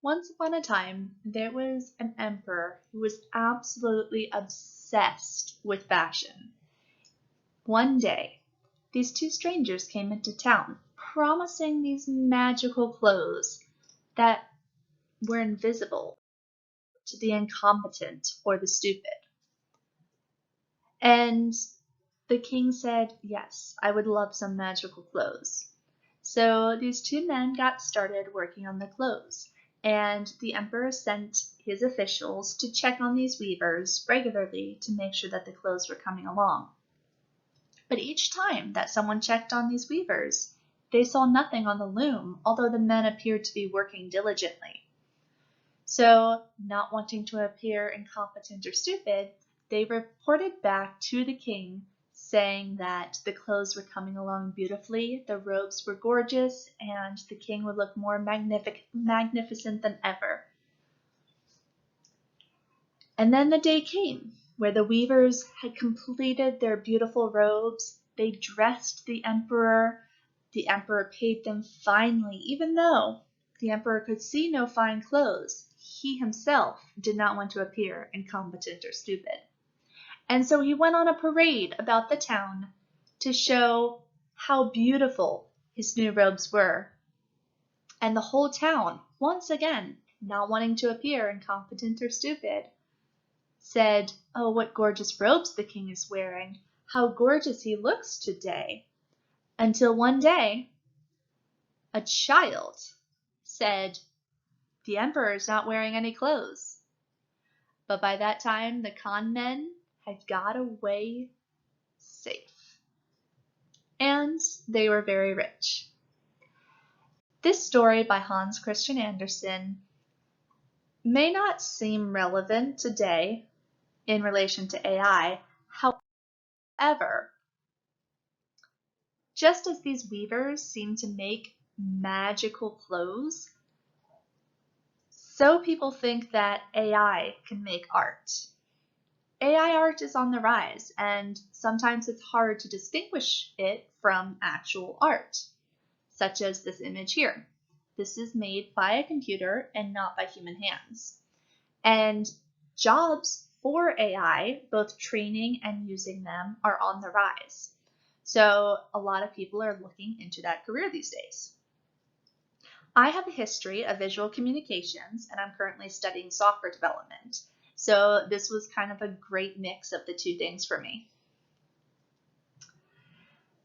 Once upon a time, there was an emperor who was absolutely obsessed with fashion. One day, these two strangers came into town, promising these magical clothes that were invisible to the incompetent or the stupid. And the king said, "Yes, I would love some magical clothes." So these two men got started working on the clothes, and the emperor sent his officials to check on these weavers regularly to make sure that the clothes were coming along. But each time that someone checked on these weavers, they saw nothing on the loom, although the men appeared to be working diligently. So, not wanting to appear incompetent or stupid, they reported back to the king saying that the clothes were coming along beautifully, the robes were gorgeous, and the king would look more magnificent than ever. And then the day came where the weavers had completed their beautiful robes. They dressed the emperor. The emperor paid them finely, even though the emperor could see no fine clothes. He himself did not want to appear incompetent or stupid. And so he went on a parade about the town to show how beautiful his new robes were. And the whole town, once again, not wanting to appear incompetent or stupid, said, "Oh, what gorgeous robes the king is wearing! How gorgeous he looks today!" Until one day, a child said, "The emperor is not wearing any clothes." But by that time, the con men had got away safe. And they were very rich. This story by Hans Christian Andersen may not seem relevant today in relation to AI. However, just as these weavers seem to make magical clothes, so people think that AI can make art. AI art is on the rise, and sometimes it's hard to distinguish it from actual art, such as this image here. This is made by a computer and not by human hands. And jobs for AI, both training and using them, are on the rise. So a lot of people are looking into that career these days. I have a history of visual communications, and I'm currently studying software development. So this was kind of a great mix of the two things for me.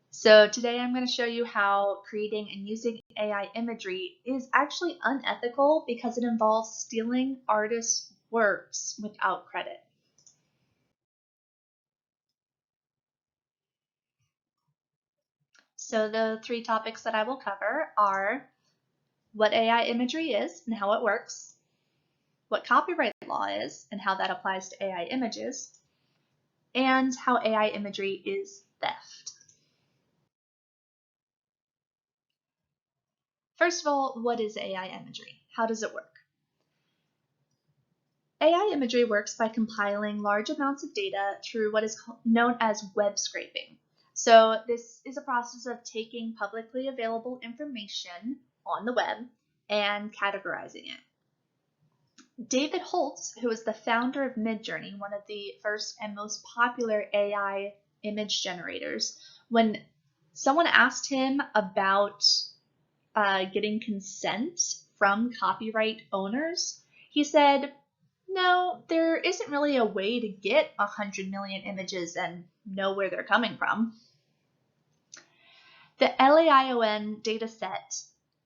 So today I'm going to show you how creating and using AI imagery is actually unethical because it involves stealing artists' works without credit. So the three topics that I will cover are what AI imagery is and how it works, what copyright law is and how that applies to AI images, and how AI imagery is theft. First of all, what is AI imagery? How does it work? AI imagery works by compiling large amounts of data through what is known as web scraping. So this is a process of taking publicly available information on the web and categorizing it. David Holtz, who is the founder of Midjourney, one of the first and most popular AI image generators, when someone asked him about getting consent from copyright owners, he said, "No, there isn't really a way to get 100 million images and know where they're coming from." The LAION dataset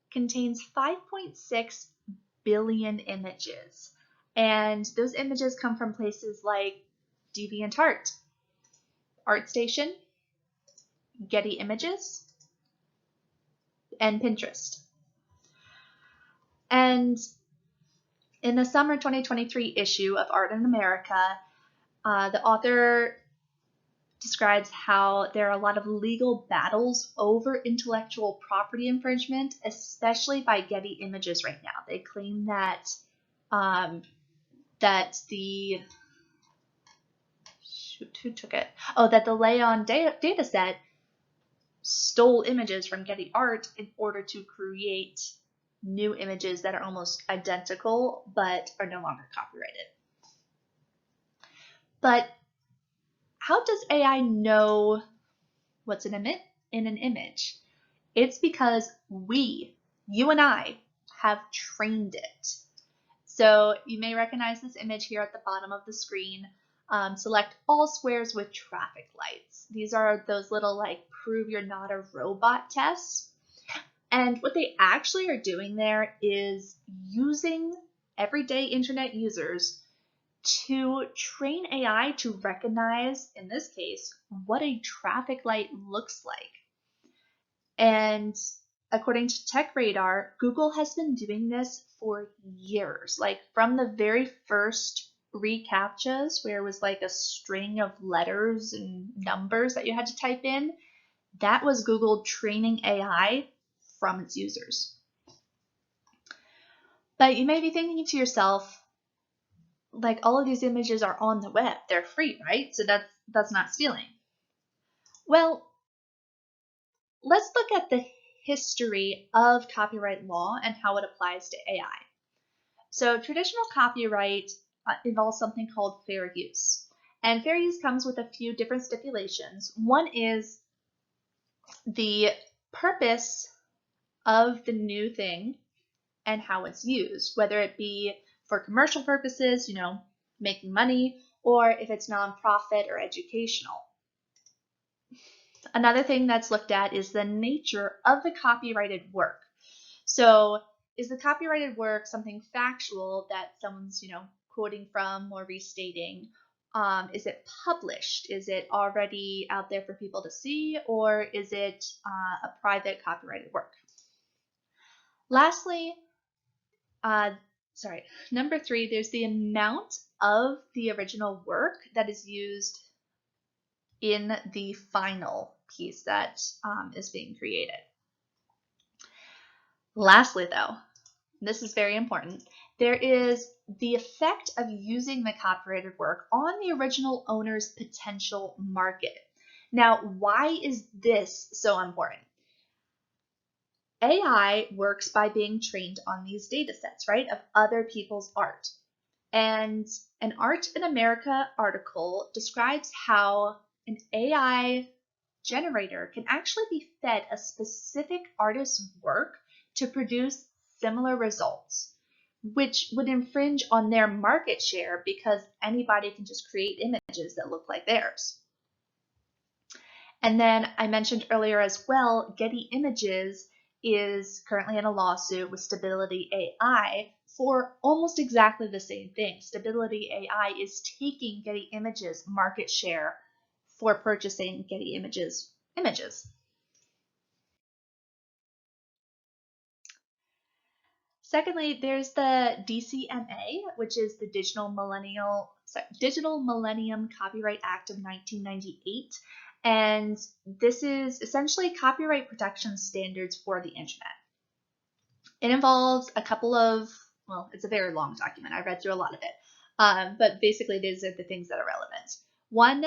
contains 5.6 billion images, and those images come from places like DeviantArt, ArtStation, Getty Images, and Pinterest. And in the summer 2023 issue of Art in America, the author describes how there are a lot of legal battles over intellectual property infringement, especially by Getty Images right now. They claim that that the LAION dataset stole images from Getty Art in order to create new images that are almost identical but are no longer copyrighted. But how does AI know what's in an image? It's because you and I, have trained it. So you may recognize this image here at the bottom of the screen. Select all squares with traffic lights. These are those little like prove you're not a robot tests. And what they actually are doing there is using everyday internet users to train AI to recognize, in this case, what a traffic light looks like. And according to TechRadar, Google has been doing this for years, like from the very first reCAPTCHAs, where it was like a string of letters and numbers that you had to type in. That was Google training AI from its users. But you may be thinking to yourself, like, all of these images are on the web, they're free, right? So that's not stealing. Well, let's look at the history of copyright law and how it applies to AI. So traditional copyright involves something called fair use. And fair use comes with a few different stipulations. One is the purpose of the new thing and how it's used, whether it be for commercial purposes, making money, or if it's nonprofit or educational. Another thing that's looked at is the nature of the copyrighted work. So is the copyrighted work something factual that someone's, quoting from or restating? Is it published? Is it already out there for people to see, or is it a private copyrighted work? Lastly, number 3, there's the amount of the original work that is used in the final piece that is being created. Lastly, though, this is very important, there is the effect of using the copyrighted work on the original owner's potential market. Now, why is this so important? AI works by being trained on these data sets, right, of other people's art. And an Art in America article describes how an AI generator can actually be fed a specific artist's work to produce similar results, which would infringe on their market share because anybody can just create images that look like theirs. And then I mentioned earlier as well, Getty Images is currently in a lawsuit with Stability AI for almost exactly the same thing. Stability AI is taking Getty Images' market share for purchasing Getty Images images. Secondly, there's the DCMA, which is the Digital Millennium Copyright Act of 1998. And this is essentially copyright protection standards for the internet. It involves a couple of, well, it's a very long document. I read through a lot of it. But basically, these are the things that are relevant. One,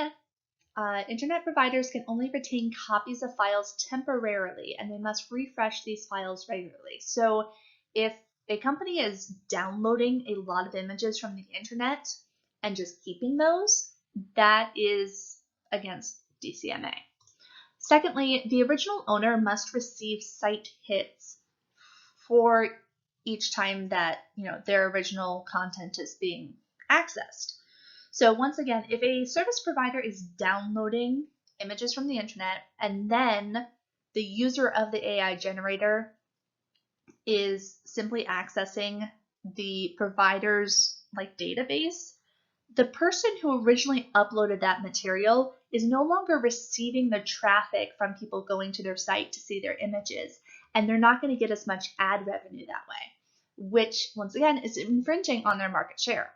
internet providers can only retain copies of files temporarily, and they must refresh these files regularly. So if a company is downloading a lot of images from the internet and just keeping those, that is against DCMA. Secondly, the original owner must receive site hits for each time that their original content is being accessed. So once again, if a service provider is downloading images from the internet and then the user of the AI generator is simply accessing the provider's database, the person who originally uploaded that material is no longer receiving the traffic from people going to their site to see their images, and they're not going to get as much ad revenue that way, which once again is infringing on their market share.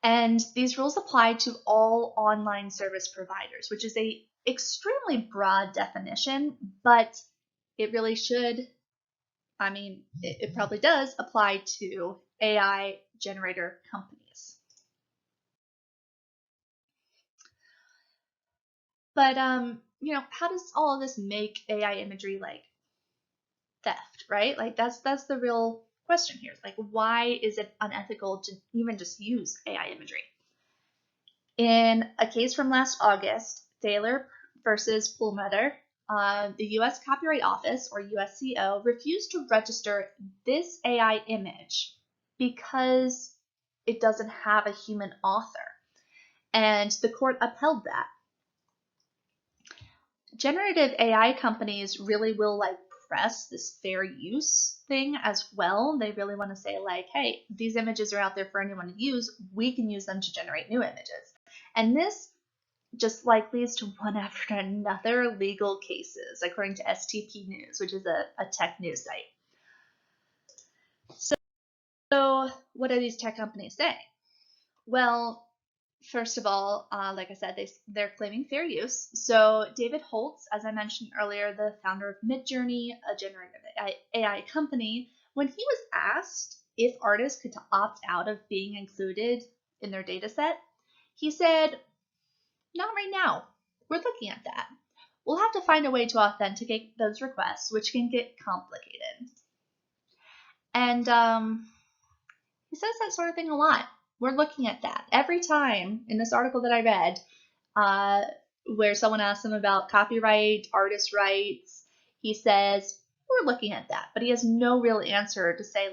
And these rules apply to all online service providers, which is a extremely broad definition, but it really should, it probably does apply to AI generator companies. But, how does all of this make AI imagery like theft, right? Like that's the real question here. Like, why is it unethical to even just use AI imagery? In a case from last August, Thaler versus Perlmutter, the U.S. Copyright Office, or USCO, refused to register this AI image because it doesn't have a human author. And the court upheld that. Generative AI companies really will press this fair use thing as well. They really want to say hey, these images are out there for anyone to use. We can use them to generate new images. And this just leads to one after another legal cases, according to STP News, which is a tech news site. So what do these tech companies say? Well, first of all, like I said, they're claiming fair use. So David Holtz, as I mentioned earlier, the founder of Midjourney, a generative AI company, when he was asked if artists could opt out of being included in their data set, he said, "Not right now. We're looking at that. We'll have to find a way to authenticate those requests, which can get complicated." And he says that sort of thing a lot. We're looking at that. Every time in this article that I read, where someone asks him about copyright, artist rights, he says, we're looking at that. But he has no real answer to say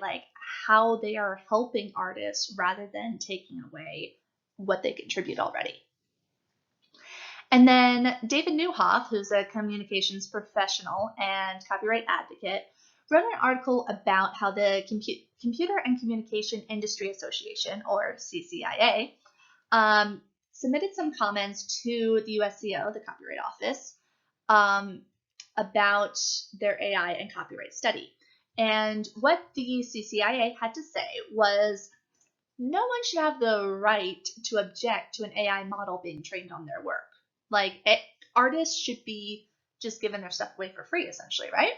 how they are helping artists rather than taking away what they contribute already. And then David Neuhoff, who's a communications professional and copyright advocate, wrote an article about how the Computer and Communication Industry Association, or CCIA, submitted some comments to the USCO, the Copyright Office, about their AI and copyright study. And what the CCIA had to say was, no one should have the right to object to an AI model being trained on their work. Artists should be just given their stuff away for free, essentially, right?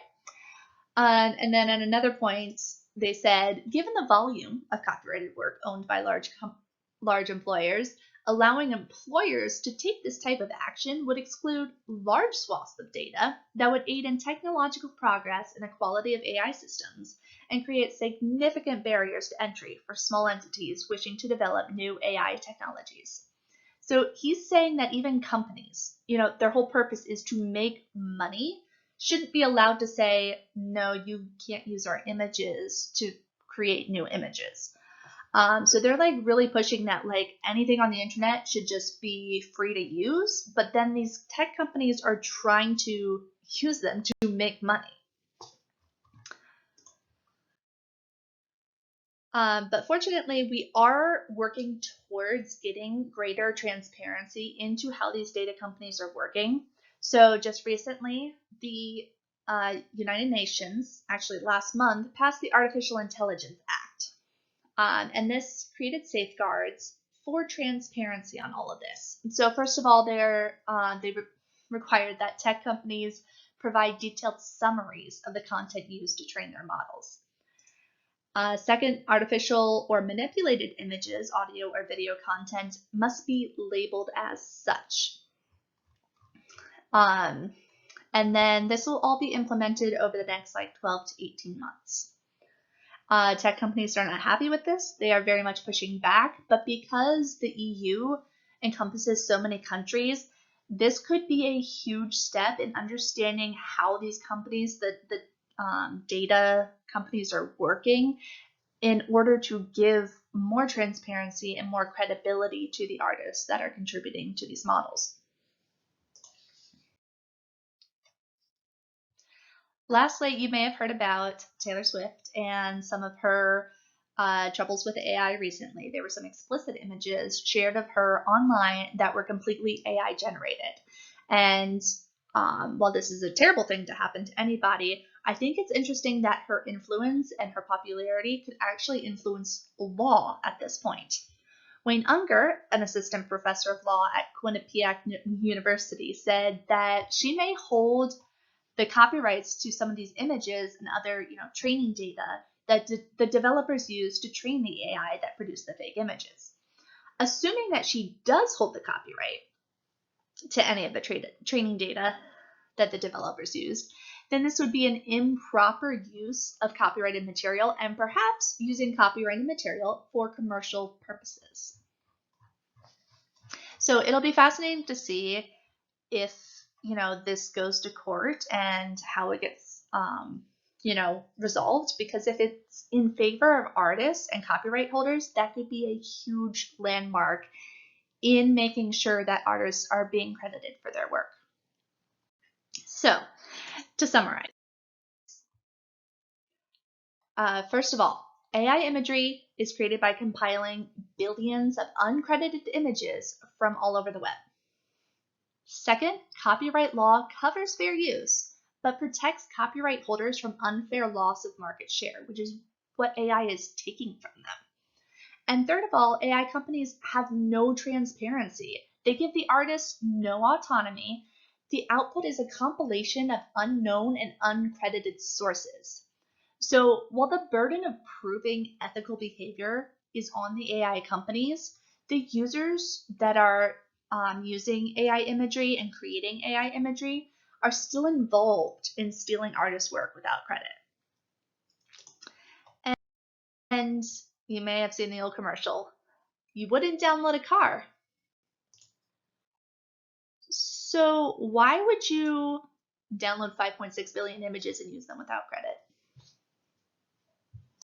And then at another point, they said, given the volume of copyrighted work owned by large employers, allowing employers to take this type of action would exclude large swaths of data that would aid in technological progress and the quality of AI systems and create significant barriers to entry for small entities wishing to develop new AI technologies. So he's saying that even companies, their whole purpose is to make money, shouldn't be allowed to say, no, you can't use our images to create new images. So they're really pushing that anything on the internet should just be free to use, but then these tech companies are trying to use them to make money. But fortunately, we are working towards getting greater transparency into how these data companies are working. So just recently, the United Nations, actually last month, passed the Artificial Intelligence Act. And this created safeguards for transparency on all of this. And so first of all, they required that tech companies provide detailed summaries of the content used to train their models. Second, artificial or manipulated images, audio or video content must be labeled as such. And then this will all be implemented over the next 12 to 18 months. Tech companies are not happy with this. They are very much pushing back, but because the EU encompasses so many countries, this could be a huge step in understanding how these companies, the data companies, are working in order to give more transparency and more credibility to the artists that are contributing to these models. Lastly, you may have heard about Taylor Swift and some of her troubles with AI recently. There were some explicit images shared of her online that were completely AI generated. And while this is a terrible thing to happen to anybody, I think it's interesting that her influence and her popularity could actually influence law at this point. Wayne Unger, an assistant professor of law at Quinnipiac University, said that she may hold the copyrights to some of these images and other training data that the developers use to train the AI that produced the fake images. Assuming that she does hold the copyright to any of the training data that the developers used, then this would be an improper use of copyrighted material and perhaps using copyrighted material for commercial purposes. So it'll be fascinating to see if, this goes to court and how it gets, resolved, because if it's in favor of artists and copyright holders, that could be a huge landmark in making sure that artists are being credited for their work. So, to summarize, first of all, AI imagery is created by compiling billions of uncredited images from all over the web. Second, copyright law covers fair use, but protects copyright holders from unfair loss of market share, which is what AI is taking from them. And third of all, AI companies have no transparency. They give the artists no autonomy. The output is a compilation of unknown and uncredited sources. So while the burden of proving ethical behavior is on the AI companies, the users that are using AI imagery and creating AI imagery are still involved in stealing artists' work without credit. And you may have seen the old commercial, you wouldn't download a car. So why would you download 5.6 billion images and use them without credit?